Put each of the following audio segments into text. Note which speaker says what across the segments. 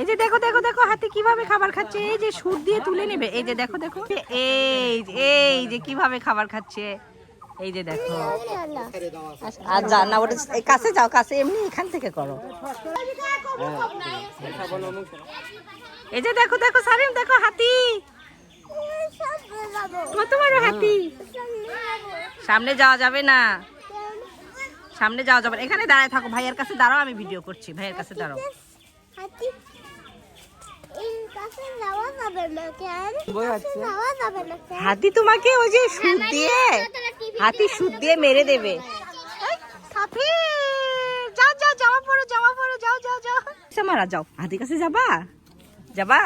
Speaker 1: এই যে দেখো দেখো দেখো হাতি কিভাবে খাবার খাচ্ছে। এই যে সুর দিয়ে তুলে নেবে। এই যে দেখো দেখো এই যে কিভাবে খাবার খাচ্ছে। এই যে দেখো। আর যা না ওটা কাছে যাও, কাছে এমনি এখান থেকে করো। এই যে দেখো দেখো সারিম দেখো হাতি কত বড় হাতি। সামনে যাওয়া যাবে না, সামনে যাওয়া যাবে না। এখানে দাঁড়ায় থাকো, ভাইয়ের কাছে দাঁড়াও, আমি ভিডিও করছি। ভাইয়ের কাছে দাঁড়াও। হাতি তোমাকে ওই যে সুদ দিয়ে, হাতি সুদ দিয়ে মেরে দেবে। যাও যাও জামা পরো, জামা পরো, যাও যাও যাও। মারা যাও, হাতির কাছে যাবা যাবা।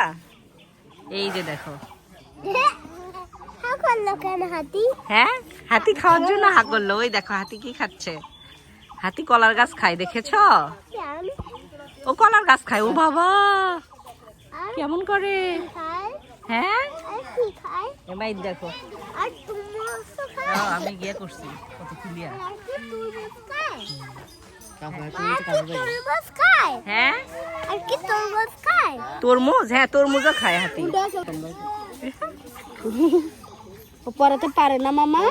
Speaker 1: এই যে দেখো হ্যাঁ হাতি খাওয়ার জন্য হা করলো। ওই দেখো হাতি কি খাচ্ছে। হাতি কলার গাছ খায়, দেখেছো? ও কলার গাছ খায়। ও বাবা কেমন করে। হ্যাঁ এবার দেখো আমি গিয়ে করছি কত ক্লিয়ার। হ্যাঁ তরমুজ, হ্যাঁ তরমুজও খায় হাতি।
Speaker 2: পড়াতে পারে না মামা।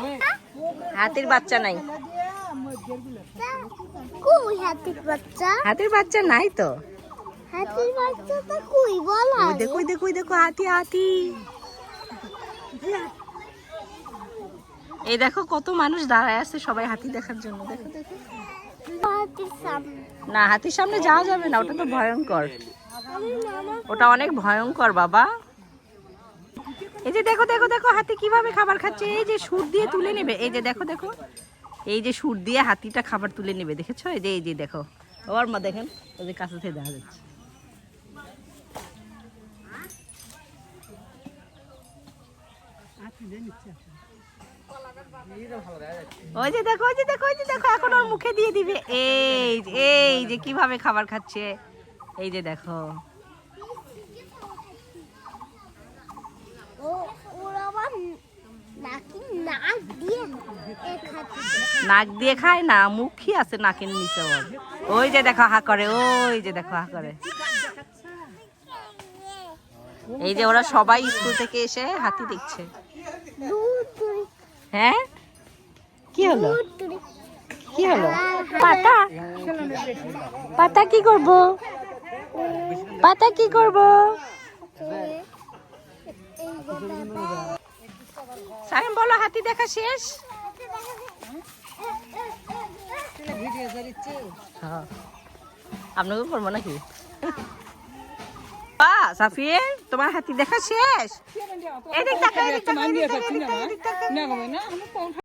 Speaker 1: হাতির বাচ্চা নাই, হাতির বাচ্চা নাই তো। দেখো দেখো দেখো হাতি হাতি। এই দেখো কত মানুষ দাঁড়ায় আছে সবাই হাতি দেখার জন্য। দেখো দেখো না হাতির সামনে যাওয়া যাবে না, ওটা তো ভয়ঙ্কর, ওটা অনেক ভয়ঙ্কর বাবা। এই যে দেখো দেখো দেখো হাতি কিভাবে খাবার খাচ্ছে। এই যে সুর দিয়ে তুলে নেবে। এই যে দেখো দেখো এই যে সুর দিয়ে হাতিটা খাবার তুলে নেবে, দেখেছো? এই যে দেখো ওর মা দেখেন, ওই যে কাছে থেকে দেখা যাচ্ছে। ওই যে দেখো ওই যে দেখো ওই যে দেখো এখন ওর মুখে দিয়ে দিবে। এই যে কিভাবে খাবার খাচ্ছে। এই যে দেখো নাক দিয়ে খায় না, মুখই আছে নাকের নিচে ওর। ওই যে দেখো হা করে, ওই যে দেখো হা করে। এই যে ওরা সবাই স্কুল থেকে এসে হাতি দেখছে। হ্যাঁ কি হলো কি হলো? পাতা পাতা কি করব, পাতা কি করব? সাইম বলো হাতি দেখা শেষ। আপনাকে করবো নাকি? সাফিয়ে তোমার হাতি দেখা শেষ। এদিক তাকাও, এদিক তাকাও, এদিক তাকাও, এদিক তাকাও।